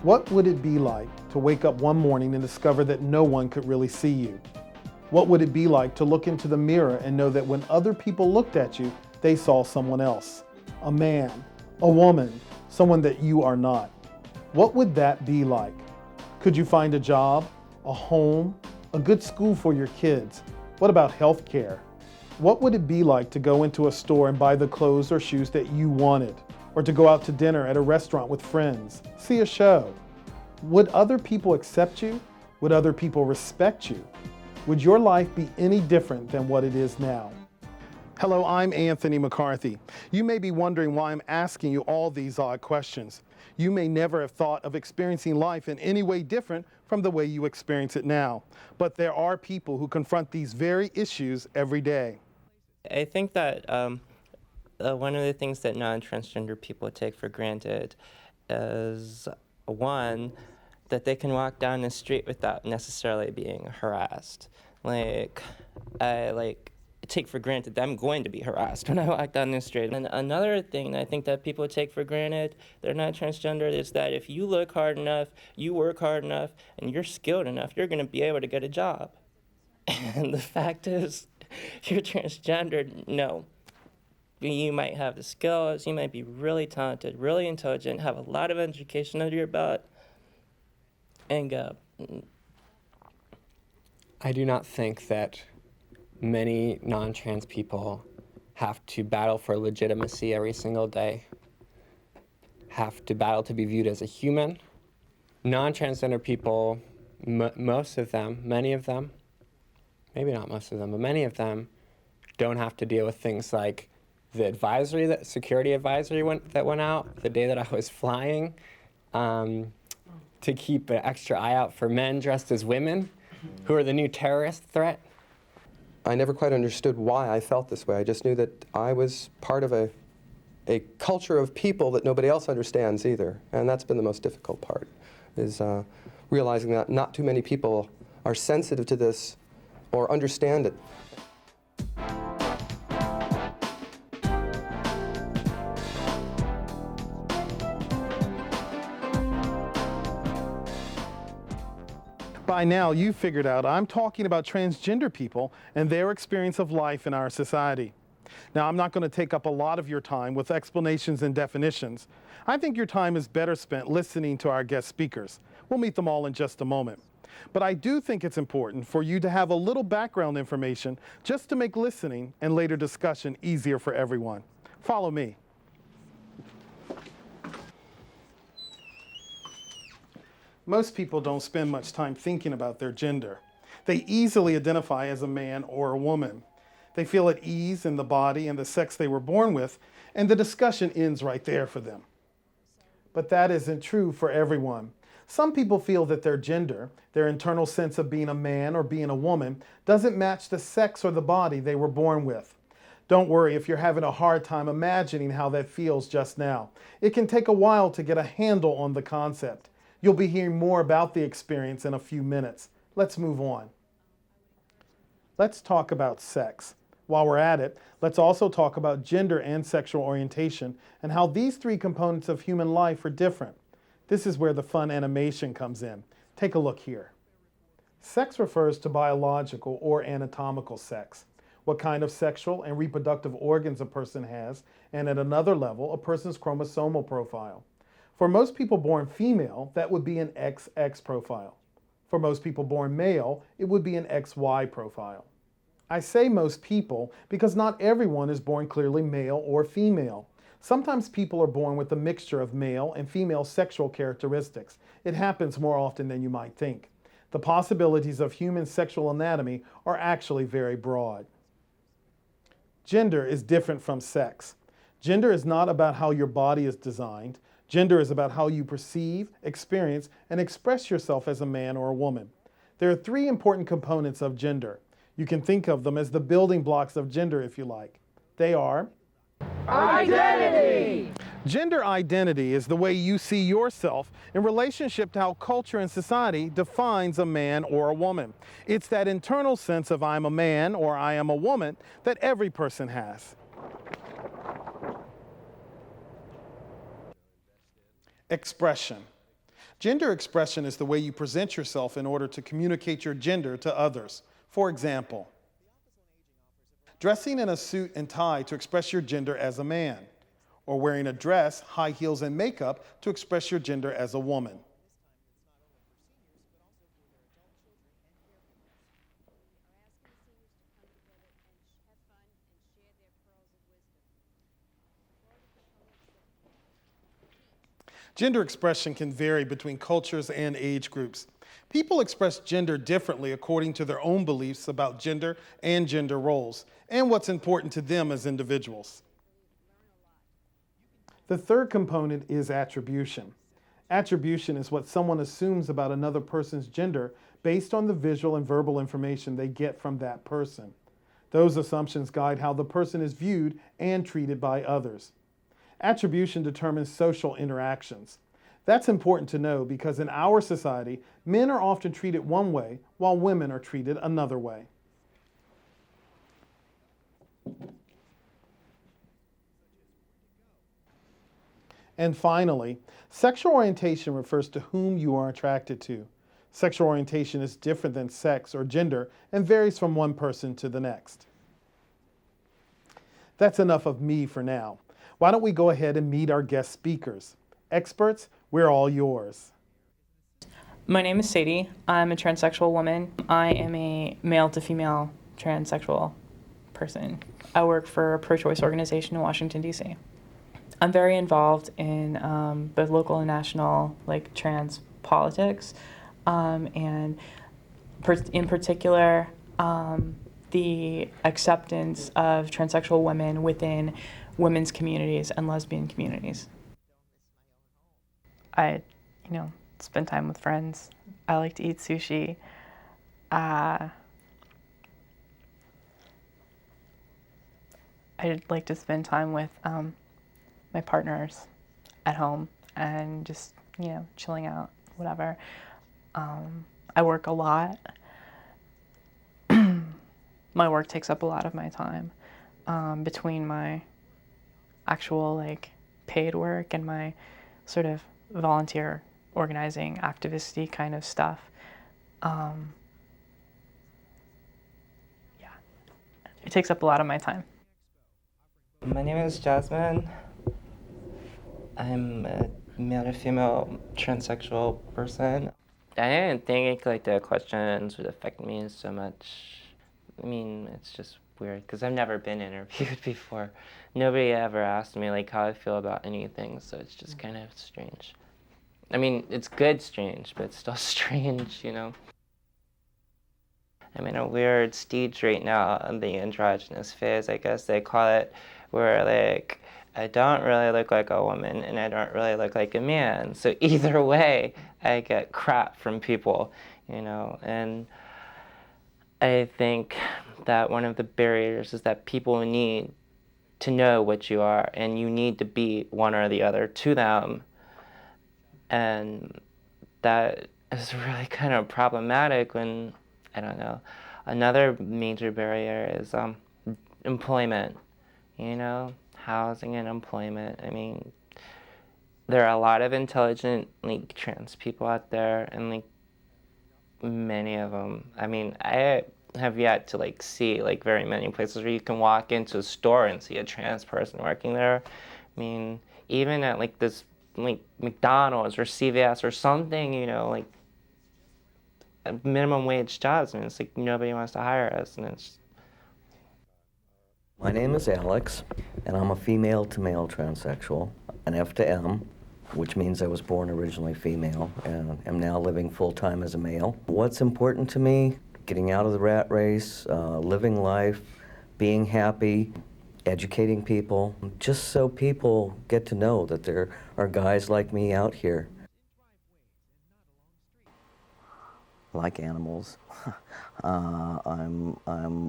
What would it be like to wake up one morning and discover that no one could really see you? What would it be like to look into the mirror and know that when other people looked at you, they saw someone else? A man, a woman, someone that you are not. What would that be like? Could you find a job, a home, a good school for your kids? What about health care? What would it be like to go into a store and buy the clothes or shoes that you wanted? Or to go out to dinner at a restaurant with friends, see a show? Would other people accept you? Would other people respect you? Would your life be any different than what it is now? Hello, I'm Anthony McCarthy. You may be wondering why I'm asking you all these odd questions. You may never have thought of experiencing life in any way different from the way you experience it now. But there are people who confront these very issues every day. I think that one of the things that non-transgender people take for granted is, one, that they can walk down the street without necessarily being harassed. I take for granted that I'm going to be harassed when I walk down the street. And another thing I think that people take for granted, they're not transgender, is that if you look hard enough, you work hard enough, and you're skilled enough, you're going to be able to get a job. And the fact is, if you're transgender, no. You might have the skills, you might be really talented, really intelligent, have a lot of education under your belt, and go. I do not think that many non-trans people have to battle for legitimacy every single day, have to battle to be viewed as a human. Non-transgender people, most of them, many of them, maybe not most of them, but many of them don't have to deal with things like the security advisory that went out the day that I was flying, to keep an extra eye out for men dressed as women who are the new terrorist threat. I never quite understood why I felt this way. I just knew that I was part of a culture of people that nobody else understands either. And that's been the most difficult part, is realizing that not too many people are sensitive to this or understand it. By now, you've figured out I'm talking about transgender people and their experience of life in our society. Now, I'm not going to take up a lot of your time with explanations and definitions. I think your time is better spent listening to our guest speakers. We'll meet them all in just a moment. But I do think it's important for you to have a little background information just to make listening and later discussion easier for everyone. Follow me. Most people don't spend much time thinking about their gender. They easily identify as a man or a woman. They feel at ease in the body and the sex they were born with, and the discussion ends right there for them. But that isn't true for everyone. Some people feel that their gender, their internal sense of being a man or being a woman, doesn't match the sex or the body they were born with. Don't worry if you're having a hard time imagining how that feels just now. It can take a while to get a handle on the concept. You'll be hearing more about the experience in a few minutes. Let's move on. Let's talk about sex. While we're at it, let's also talk about gender and sexual orientation and how these three components of human life are different. This is where the fun animation comes in. Take a look here. Sex refers to biological or anatomical sex, what kind of sexual and reproductive organs a person has, and at another level, a person's chromosomal profile. For most people born female, that would be an XX profile. For most people born male, it would be an XY profile. I say most people because not everyone is born clearly male or female. Sometimes people are born with a mixture of male and female sexual characteristics. It happens more often than you might think. The possibilities of human sexual anatomy are actually very broad. Gender is different from sex. Gender is not about how your body is designed. Gender is about how you perceive, experience, and express yourself as a man or a woman. There are three important components of gender. You can think of them as the building blocks of gender if you like. They are: Identity! Gender identity is the way you see yourself in relationship to how culture and society defines a man or a woman. It's that internal sense of I'm a man or I am a woman that every person has. Expression. Gender expression is the way you present yourself in order to communicate your gender to others. For example, dressing in a suit and tie to express your gender as a man, or wearing a dress, high heels, and makeup to express your gender as a woman. Gender expression can vary between cultures and age groups. People express gender differently according to their own beliefs about gender and gender roles, and what's important to them as individuals. The third component is attribution. Attribution is what someone assumes about another person's gender based on the visual and verbal information they get from that person. Those assumptions guide how the person is viewed and treated by others. Attribution determines social interactions. That's important to know because in our society, men are often treated one way while women are treated another way. And finally, sexual orientation refers to whom you are attracted to. Sexual orientation is different than sex or gender and varies from one person to the next. That's enough of me for now. Why don't we go ahead and meet our guest speakers? Experts, we're all yours. My name is Sadie. I'm a transsexual woman. I am a male to female transsexual person. I work for a pro-choice organization in Washington, D.C. I'm very involved in both local and national trans politics, and in particular, the acceptance of transsexual women within women's communities and lesbian communities. I, spend time with friends. I like to eat sushi. I like to spend time with my partners at home and just, chilling out, whatever. I work a lot. My work takes up a lot of my time between my actual paid work and my sort of volunteer organizing activisty kind of stuff. It takes up a lot of my time. My name is Jasmine. I'm a male to female transsexual person. I didn't think the questions would affect me so much. I mean, it's just weird because I've never been interviewed before. Nobody ever asked me how I feel about anything, so it's just kind of strange. I mean, it's good strange, but it's still strange, I'm in a weird stage right now in the androgynous phase, I guess they call it, where I don't really look like a woman and I don't really look like a man. So either way, I get crap from people, and I think that one of the barriers is that people need to know what you are and you need to be one or the other to them. And that is really kind of problematic when, I don't know, another major barrier is employment, housing and employment. I mean, there are a lot of intelligent trans people out there and many of them, I mean, I have yet to see very many places where you can walk into a store and see a trans person working there. I mean, even at this McDonald's or CVS or something, minimum wage jobs, and it's nobody wants to hire us, and it's. My name is Alex, and I'm a female to male transsexual, an F to M, which means I was born originally female and am now living full-time as a male. What's important to me? Getting out of the rat race, living life, being happy, educating people, just so people get to know that there are guys like me out here. Like animals. I'm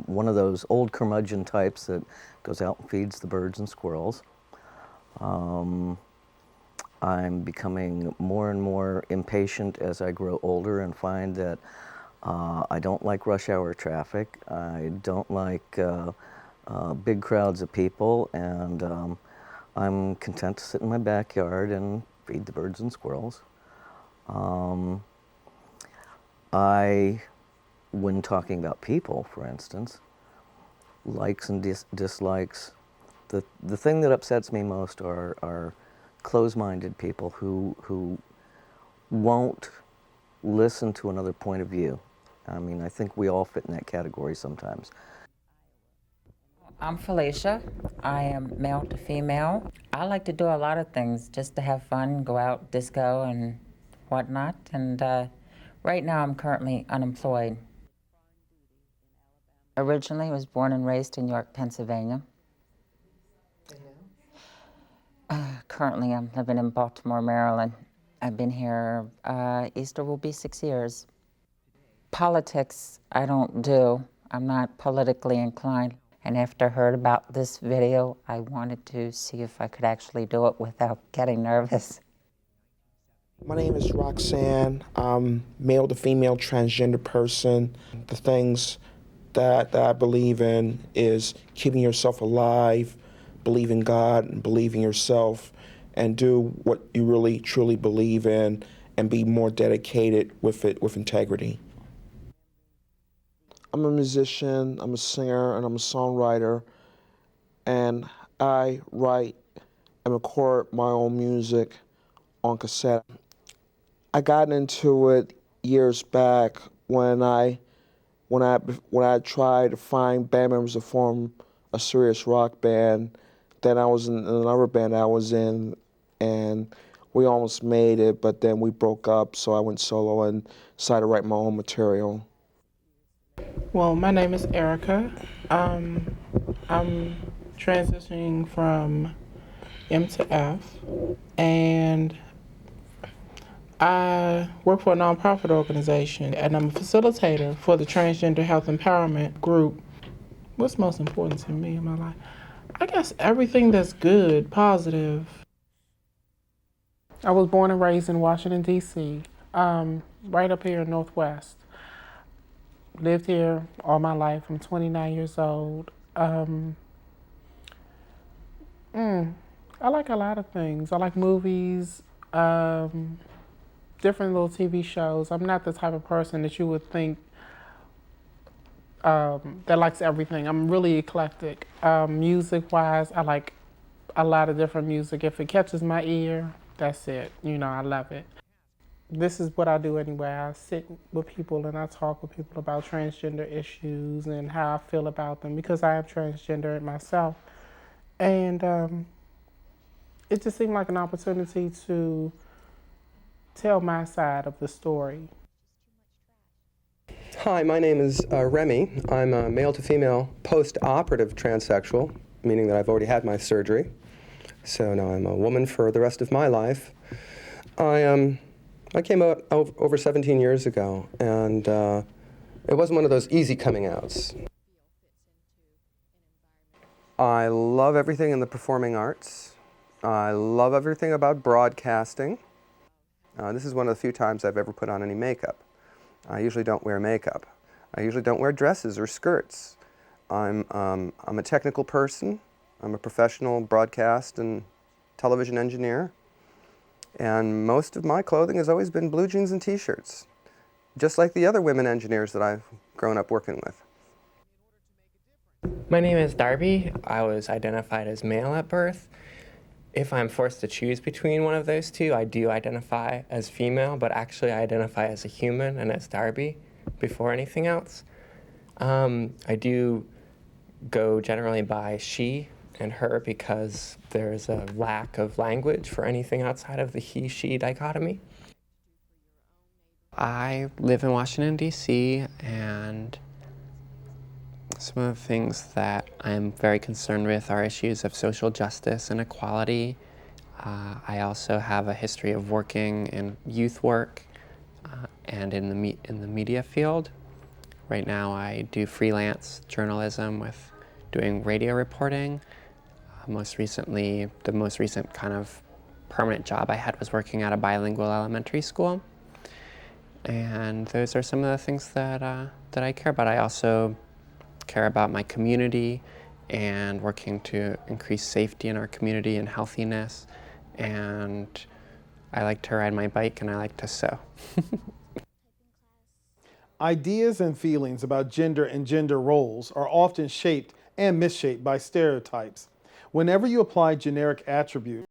one of those old curmudgeon types that goes out and feeds the birds and squirrels. I'm becoming more and more impatient as I grow older and find that I don't like rush hour traffic. I don't like big crowds of people, and I'm content to sit in my backyard and feed the birds and squirrels. Um, when talking about people, for instance, likes and dislikes, the thing that upsets me most are closed-minded people who won't listen to another point of view. I mean, I think we all fit in that category sometimes. I'm Felicia. I am male to female. I like to do a lot of things just to have fun, go out, disco, and whatnot. And right now, I'm currently unemployed. Originally, I was born and raised in York, Pennsylvania. Currently, I'm living in Baltimore, Maryland. I've been here, Easter will be 6 years. Politics, I don't do. I'm not politically inclined. And after I heard about this video, I wanted to see if I could actually do it without getting nervous. My name is Roxanne. I'm male to female transgender person. The things that I believe in is keeping yourself alive, believe in God and believe in yourself, and do what you really truly believe in and be more dedicated with it with integrity. I'm a musician, I'm a singer, and I'm a songwriter, and I write and record my own music on cassette. I got into it years back when I tried to find band members to form a serious rock band. Then I was in another band I was in, and we almost made it, but then we broke up, so I went solo and decided to write my own material. Well, my name is Erica. I'm transitioning from M to F, and I work for a nonprofit organization, and I'm a facilitator for the Transgender Health Empowerment Group. What's most important to me in my life? I guess everything that's good, positive. I was born and raised in Washington, D.C., right up here in Northwest. Lived here all my life. I'm 29 years old. I like a lot of things. I like movies, different little TV shows. I'm not the type of person that you would think that likes everything. I'm really eclectic. Music-wise, I like a lot of different music. If it catches my ear, that's it. You know, I love it. This is what I do anyway. I sit with people and I talk with people about transgender issues and how I feel about them because I am transgender myself. And it just seemed like an opportunity to tell my side of the story. Hi, my name is Remy. I'm a male to female post-operative transsexual, meaning that I've already had my surgery. So now I'm a woman for the rest of my life. I came out over 17 years ago, and it wasn't one of those easy coming outs. I love everything in the performing arts. I love everything about broadcasting. This is one of the few times I've ever put on any makeup. I usually don't wear makeup. I usually don't wear dresses or skirts. I'm a technical person. I'm a professional broadcast and television engineer. And most of my clothing has always been blue jeans and t-shirts, just like the other women engineers that I've grown up working with. My name is Darby. I was identified as male at birth. If I'm forced to choose between one of those two, I do identify as female, but actually I identify as a human and as Darby before anything else. I do go generally by she and her because there's a lack of language for anything outside of the he-she dichotomy. I live in Washington, D.C., and some of the things that I'm very concerned with are issues of social justice and equality. I also have a history of working in youth work and in the media field. Right now I do freelance journalism with doing radio reporting. Most recently, the most recent kind of permanent job I had was working at a bilingual elementary school. And those are some of the things that I care about. I also care about my community and working to increase safety in our community and healthiness. And I like to ride my bike, and I like to sew. Ideas and feelings about gender and gender roles are often shaped and misshaped by stereotypes. Whenever you apply generic attributes